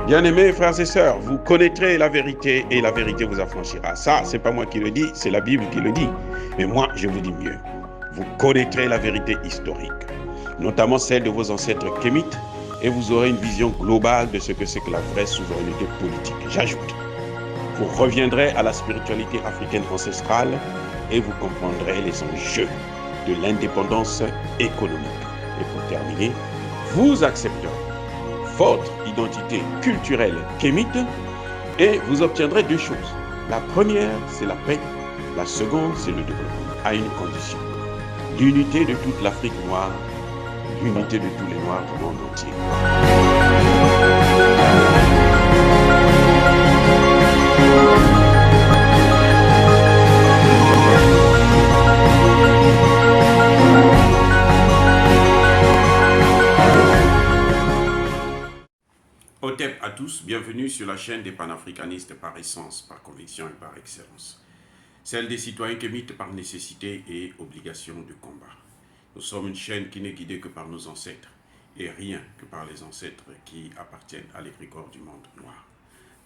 Bien-aimés frères et sœurs, vous connaîtrez la vérité et la vérité vous affranchira. Ça, c'est pas moi qui le dis, c'est la Bible qui le dit. Mais moi, je vous dis mieux. Vous connaîtrez la vérité historique, notamment celle de vos ancêtres kémites, et vous aurez une vision globale de ce que c'est que la vraie souveraineté politique. J'ajoute, vous reviendrez à la spiritualité africaine ancestrale et vous comprendrez les enjeux de l'indépendance économique. Et pour terminer, vous accepterez votre identité culturelle kémite et vous obtiendrez deux choses. La première, c'est la paix. La seconde, c'est le développement, à une condition. L'unité de toute l'Afrique noire, l'unité de tous les Noirs du monde entier. Otep à tous, bienvenue sur la chaîne des panafricanistes par essence, par conviction et par excellence. Celle des citoyens kémites par nécessité et obligation de combat. Nous sommes une chaîne qui n'est guidée que par nos ancêtres et rien que par les ancêtres qui appartiennent à l'égrégore du monde noir.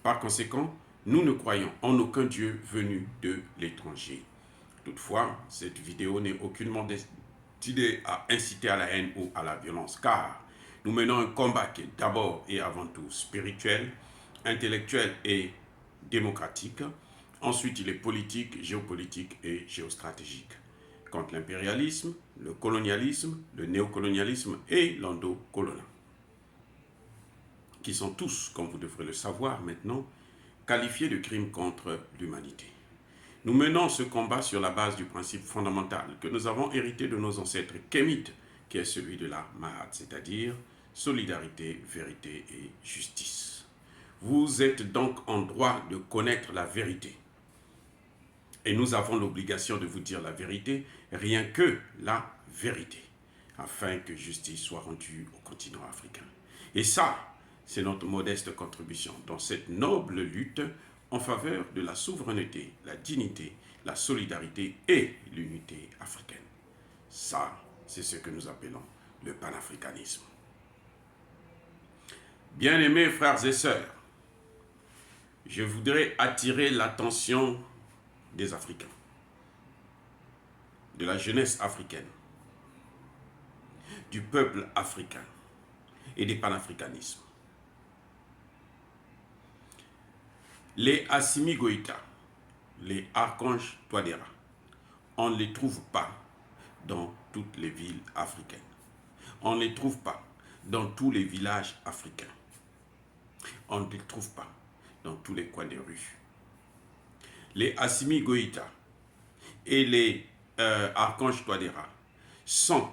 Par conséquent, nous ne croyons en aucun Dieu venu de l'étranger. Toutefois, cette vidéo n'est aucunement destinée à inciter à la haine ou à la violence, car nous menons un combat qui est d'abord et avant tout spirituel, intellectuel et démocratique. Ensuite, il est politique, géopolitique et géostratégique. Contre l'impérialisme, le colonialisme, le néocolonialisme et l'endocolonial, qui sont tous, comme vous devrez le savoir maintenant, qualifiés de crimes contre l'humanité. Nous menons ce combat sur la base du principe fondamental que nous avons hérité de nos ancêtres kémites, qui est celui de la Mahat, c'est-à-dire solidarité, vérité et justice. Vous êtes donc en droit de connaître la vérité. Et nous avons l'obligation de vous dire la vérité, rien que la vérité, afin que justice soit rendue au continent africain. Et ça, c'est notre modeste contribution dans cette noble lutte en faveur de la souveraineté, la dignité, la solidarité et l'unité africaine. Ça, c'est ce que nous appelons le panafricanisme. Bien-aimés frères et sœurs, je voudrais attirer l'attention des Africains, de la jeunesse africaine, du peuple africain et des panafricanismes. Les Assimi Goïta, les archanges Touadéra, on ne les trouve pas dans toutes les villes africaines. On ne les trouve pas dans tous les villages africains. On ne les trouve pas dans tous les coins des rues. Les Assimi Goïta et les archanges Touadéra sont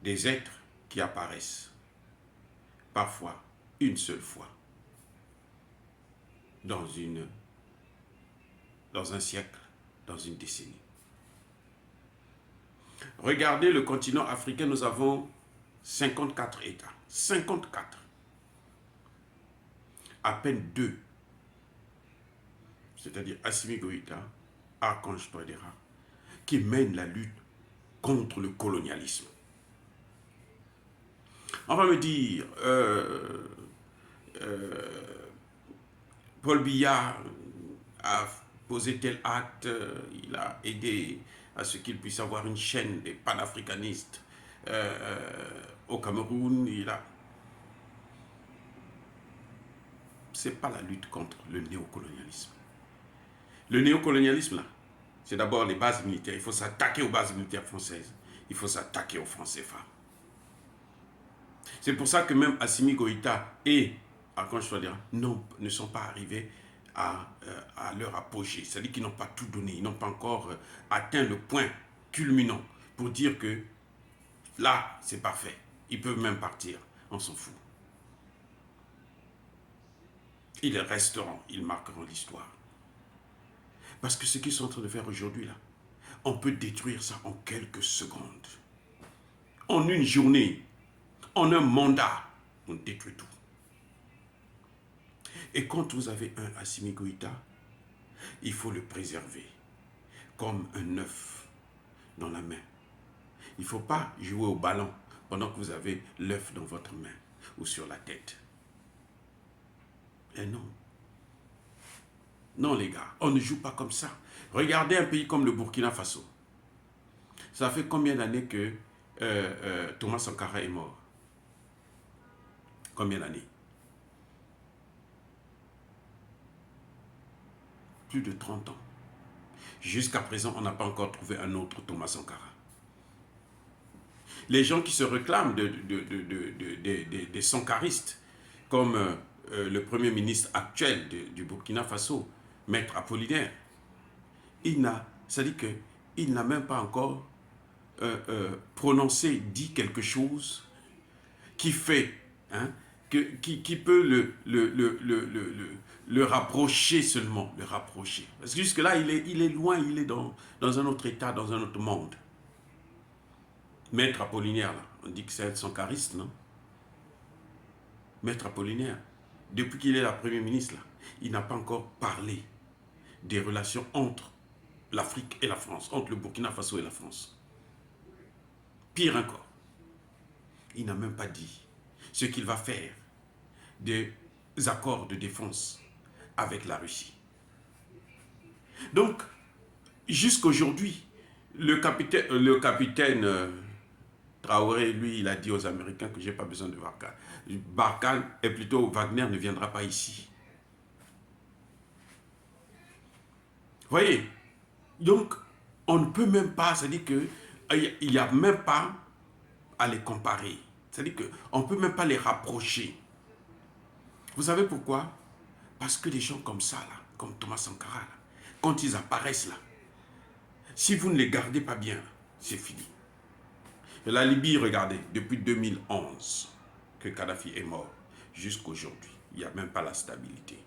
des êtres qui apparaissent parfois une seule fois dans un siècle, dans une décennie. Regardez le continent africain, nous avons 54 États. 54. À peine 2. C'est-à-dire Assimi Goïta, archange Touadéra, qui mènent la lutte contre le colonialisme. On va me dire, Paul Biya a posé tel acte, il a aidé à ce qu'il puisse avoir une chaîne des panafricanistes au Cameroun. C'est pas la lutte contre le néocolonialisme. Le néocolonialisme, là, c'est d'abord les bases militaires. Il faut s'attaquer aux bases militaires françaises. Il faut s'attaquer aux francs CFA. C'est pour ça que même Assimi Goïta et Archange Touadéra ne sont pas arrivés à leur apogée. C'est-à-dire qu'ils n'ont pas tout donné. Ils n'ont pas encore atteint le point culminant pour dire que là, c'est parfait. Ils peuvent même partir. On s'en fout. Ils resteront. Ils marqueront l'histoire. Parce que ce qu'ils sont en train de faire aujourd'hui, là, on peut détruire ça en quelques secondes. En une journée, en un mandat, on détruit tout. Et quand vous avez un Assimi Goïta, il faut le préserver comme un œuf dans la main. Il ne faut pas jouer au ballon pendant que vous avez l'œuf dans votre main. ou sur la tête. Et non. Non les gars, on ne joue pas comme ça. Regardez un pays comme le Burkina Faso. Ça fait combien d'années que Thomas Sankara est mort? Combien d'années? Plus de 30 ans. Jusqu'à présent, on n'a pas encore trouvé un autre Thomas Sankara. Les gens qui se réclament des sankaristes, comme le premier ministre actuel du Burkina Faso, Maître Apollinaire, c'est-à-dire qu'il n'a même pas encore prononcé, dit quelque chose qui fait, hein, qui peut le rapprocher seulement, le rapprocher. Parce que jusque-là, il est loin, il est dans un autre état, dans un autre monde. Maître Apollinaire, là, on dit que c'est un sankariste, non? Maître Apollinaire, depuis qu'il est la Premier ministre, là, il n'a pas encore parlé des relations entre l'Afrique et la France, entre le Burkina Faso et la France. Pire encore, il n'a même pas dit ce qu'il va faire des accords de défense avec la Russie. Donc, jusqu'aujourd'hui, le capitaine Traoré, lui, il a dit aux Américains que je n'ai pas besoin de Barkhane. Barkhane, et plutôt Wagner ne viendra pas ici. Vous voyez? Donc, on ne peut même pas, c'est-à-dire qu'il n'y a même pas à les comparer. C'est-à-dire qu'on ne peut même pas les rapprocher. Vous savez pourquoi? Parce que des gens comme ça, là, comme Thomas Sankara, là, quand ils apparaissent là, si vous ne les gardez pas bien, c'est fini. Et la Libye, regardez, depuis 2011 que Kadhafi est mort, jusqu'à aujourd'hui, il n'y a même pas la stabilité.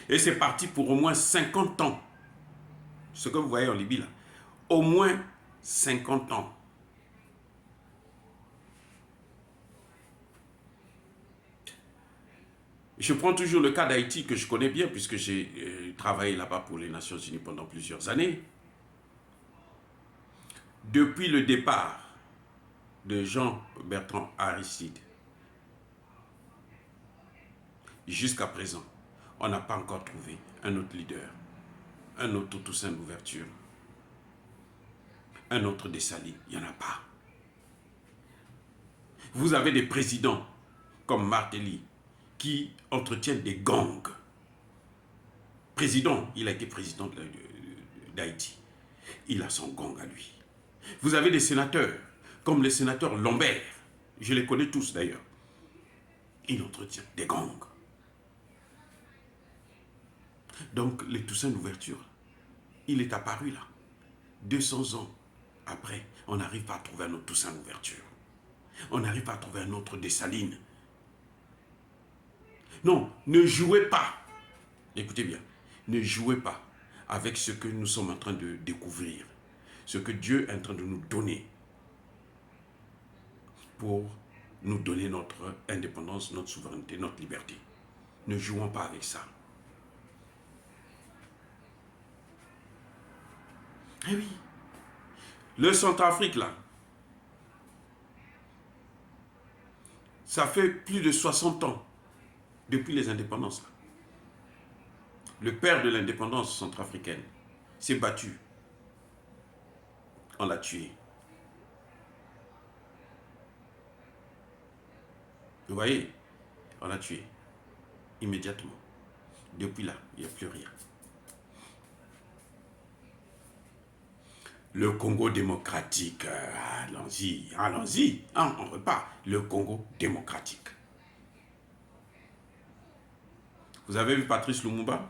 Et c'est parti pour au moins 50 ans. Ce que vous voyez en Libye là, au moins 50 ans. Je prends toujours le cas d'Haïti que je connais bien puisque j'ai travaillé là-bas pour les Nations Unies pendant plusieurs années. Depuis le départ de Jean-Bertrand Aristide jusqu'à présent, on n'a pas encore trouvé un autre leader, un autre Toussaint Louverture, un autre Dessalines, il n'y en a pas. Vous avez des présidents comme Martelly qui entretiennent des gangs. Président, il a été président d'Haïti. Il a son gang à lui. Vous avez des sénateurs, comme le sénateur Lambert, je les connais tous d'ailleurs. Il entretient des gangs. Donc, les Toussaint Louverture, il est apparu là. 200 ans après, on n'arrive pas à trouver un autre Toussaint Louverture. On n'arrive pas à trouver un autre Dessalines. Non, ne jouez pas. Écoutez bien, ne jouez pas avec ce que nous sommes en train de découvrir, ce que Dieu est en train de nous donner pour nous donner notre indépendance, notre souveraineté, notre liberté. Ne jouons pas avec ça. Eh oui, le Centrafrique là, ça fait plus de 60 ans depuis les indépendances. Là. Le père de l'indépendance centrafricaine s'est battu. On l'a tué. Vous voyez, on l'a tué immédiatement. Depuis là, il n'y a plus rien. Le Congo démocratique, allons-y, allons-y, on repart. Le Congo démocratique. Vous avez vu Patrice Lumumba?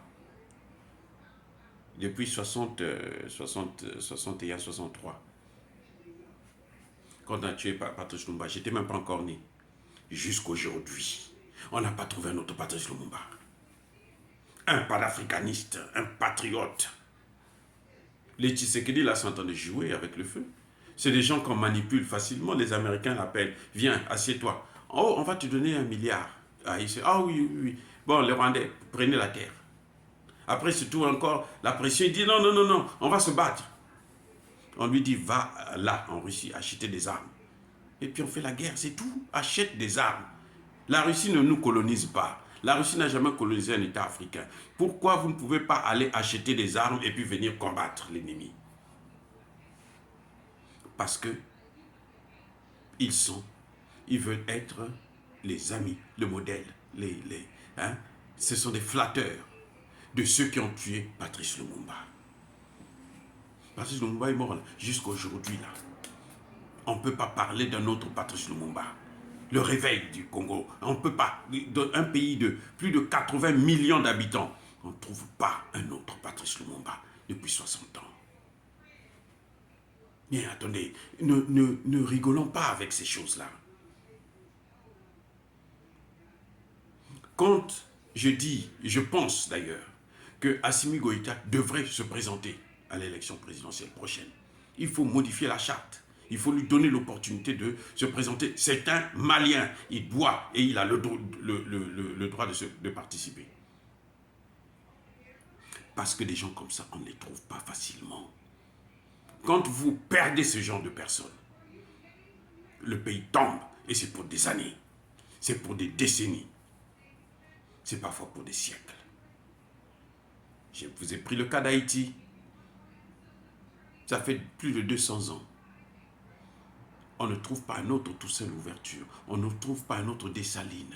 Depuis 61, 63. Quand on a tué Patrice Lumumba, je n'étais même pas encore né. Jusqu'aujourd'hui, on n'a pas trouvé un autre Patrice Lumumba. Un panafricaniste, un patriote. Les Tshisekedi là sont en train de jouer avec le feu. C'est des gens qu'on manipule facilement. Les Américains l'appellent. Viens, assieds-toi. Oh, on va te donner 1 milliard. Ah, oui, oui, oui. Bon, les Rwandais, prenez la terre. Après, surtout encore, la pression, il dit non, non, non, non, on va se battre. On lui dit, va là, en Russie, acheter des armes. et puis on fait la guerre, c'est tout. Achète des armes. La Russie ne nous colonise pas. La Russie n'a jamais colonisé un État africain. Pourquoi vous ne pouvez pas aller acheter des armes et puis venir combattre l'ennemi? Parce que ils veulent être les amis, le modèle, ce sont des flatteurs de ceux qui ont tué Patrice Lumumba. Patrice Lumumba est mort jusqu'à aujourd'hui là. On ne peut pas parler d'un autre Patrice Lumumba. Le réveil du Congo, on ne peut pas, dans un pays de plus de 80 millions d'habitants, on ne trouve pas un autre Patrice Lumumba depuis 60 ans. Mais attendez, ne rigolons pas avec ces choses-là. Quand je pense d'ailleurs, que Assimi Goïta devrait se présenter à l'élection présidentielle prochaine, il faut modifier la charte. Il faut lui donner l'opportunité de se présenter. C'est un Malien. Il doit et il a le droit de participer. Parce que des gens comme ça, on ne les trouve pas facilement. Quand vous perdez ce genre de personnes, le pays tombe. Et c'est pour des années. C'est pour des décennies. C'est parfois pour des siècles. Je vous ai pris le cas d'Haïti. Ça fait plus de 200 ans. On ne trouve pas un autre Toussaint Louverture. On ne trouve pas un autre Dessalines.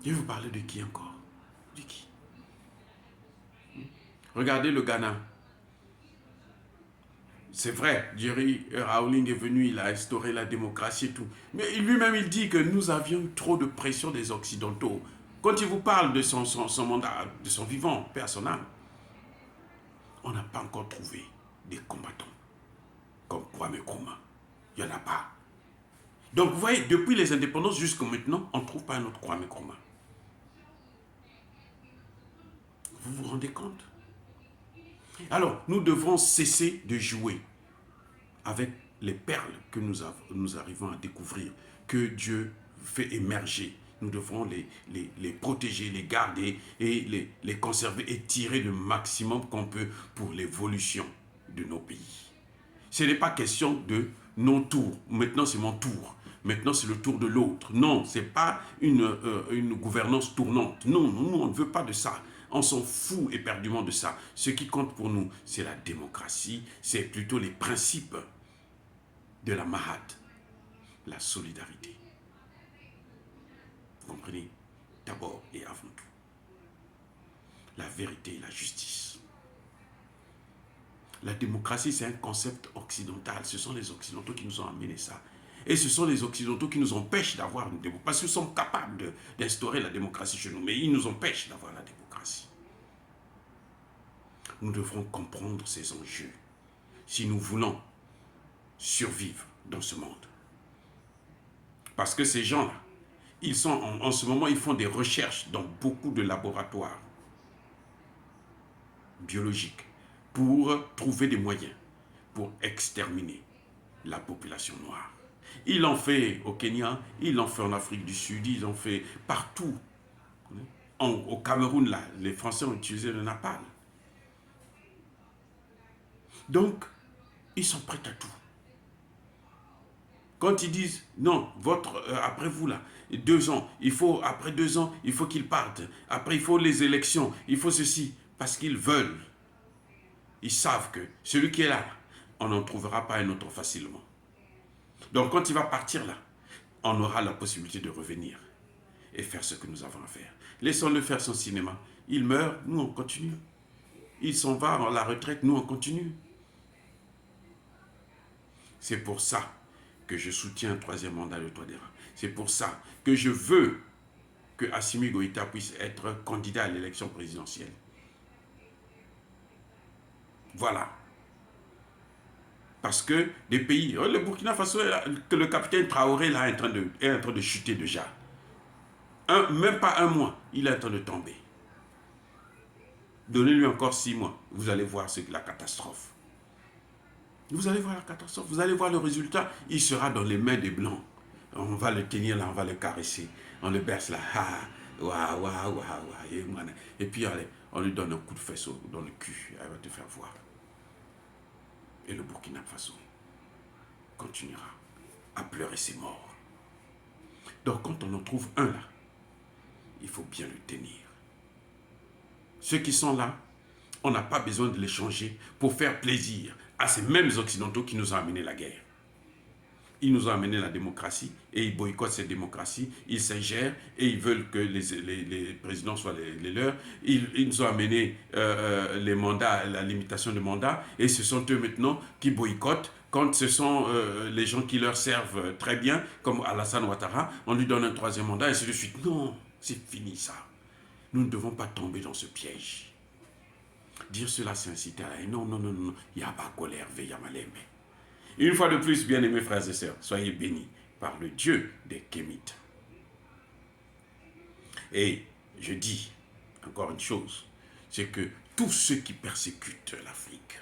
Je vais vous parler de qui encore? De qui? Regardez le Ghana. C'est vrai, Jerry Rawlings est venu, il a instauré la démocratie et tout. Mais lui-même, il dit que nous avions eu trop de pression des Occidentaux. Quand il vous parle de son mandat, de son vivant, personnel, on n'a pas encore trouvé des combattants comme Kwame Nkrumah. Il n'y en a pas. Donc, vous voyez, depuis les indépendances jusqu'à maintenant, on ne trouve pas un autre Kwame Nkrumah. Vous vous rendez compte? Alors, nous devrons cesser de jouer avec les perles que nous arrivons à découvrir, que Dieu fait émerger. Nous devrons les protéger, les garder et les conserver et tirer le maximum qu'on peut pour l'évolution de nos pays. Ce n'est pas question de non tour. Maintenant, c'est mon tour. Maintenant, c'est le tour de l'autre. Non, ce n'est pas une gouvernance tournante. Non, nous, on ne veut pas de ça. On s'en fout éperdument de ça. Ce qui compte pour nous, c'est la démocratie, c'est plutôt les principes de la Mahat, la solidarité. Vous comprenez? D'abord et avant tout. La vérité et la justice. La démocratie, c'est un concept occidental. Ce sont les Occidentaux qui nous ont amené ça. Et ce sont les Occidentaux qui nous empêchent d'avoir une démocratie. Parce qu'ils sont capables d'instaurer la démocratie chez nous, mais ils nous empêchent d'avoir la démocratie. Nous devrons comprendre ces enjeux si nous voulons survivre dans ce monde. Parce que ces gens-là, ils sont en ce moment, ils font des recherches dans beaucoup de laboratoires biologiques pour trouver des moyens pour exterminer la population noire. Ils l'ont fait au Kenya, ils l'ont fait en Afrique du Sud, ils l'ont fait partout. Au Cameroun, là, les Français ont utilisé le napalm. Donc, ils sont prêts à tout. Quand ils disent, non, après vous là, 2 ans, après 2 ans, il faut qu'ils partent. Après, il faut les élections, il faut ceci. Parce qu'ils veulent. Ils savent que celui qui est là, on n'en trouvera pas un autre facilement. Donc, quand il va partir là, on aura la possibilité de revenir et faire ce que nous avons à faire. Laissons-le faire son cinéma. Il meurt, nous on continue. Il s'en va à la retraite, nous on continue. C'est pour ça que je soutiens un 3e mandat de Touadéra. C'est pour ça que je veux que Assimi Goïta puisse être candidat à l'élection présidentielle. Voilà. Parce que des pays, le Burkina Faso, que le capitaine Traoré là, est en train de chuter déjà. Même pas 1 mois, il est en train de tomber. Donnez-lui encore 6 mois, vous allez voir la catastrophe. Vous allez voir la catastrophe, vous allez voir le résultat, il sera dans les mains des Blancs. On va le tenir là, on va le caresser, on le berce là, et puis allez, on lui donne un coup de fesse dans le cul, elle va te faire voir. Et le Burkina Faso continuera à pleurer ses morts. Donc quand on en trouve un là, il faut bien le tenir. Ceux qui sont là, on n'a pas besoin de les changer pour faire plaisir à ces mêmes Occidentaux qui nous ont amené la guerre. Ils nous ont amené la démocratie et ils boycottent cette démocratie, ils s'ingèrent et ils veulent que les présidents soient les leurs. Ils nous ont amené les mandats, la limitation de mandats, et ce sont eux maintenant qui boycottent. Quand ce sont les gens qui leur servent très bien, comme Alassane Ouattara, on lui donne un troisième mandat et ainsi de suite. Non, c'est fini ça. Nous ne devons pas tomber dans ce piège. Dire cela, c'est inciter à la haine. Non, non, non, non. Il n'y a pas colère, il y a malembe. Une fois de plus, bien-aimés frères et sœurs, soyez bénis par le Dieu des Kémites. Et je dis encore une chose, c'est que tous ceux qui persécutent l'Afrique,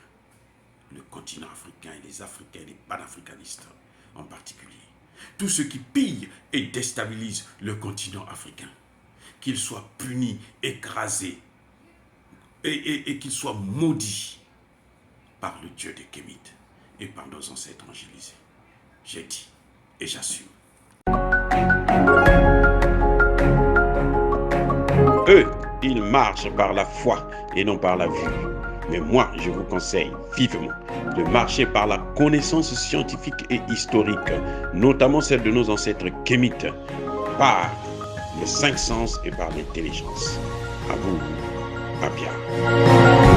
le continent africain et les Africains et les panafricanistes en particulier, tous ceux qui pillent et déstabilisent le continent africain, qu'ils soient punis, écrasés et qu'ils soient maudits par le Dieu des Kémites et par nos ancêtres angélisés. J'ai dit et j'assume. Eux, ils marchent par la foi et non par la vue. Mais moi, je vous conseille vivement de marcher par la connaissance scientifique et historique, notamment celle de nos ancêtres kémites, par les cinq sens et par l'intelligence. À vous, Mapia.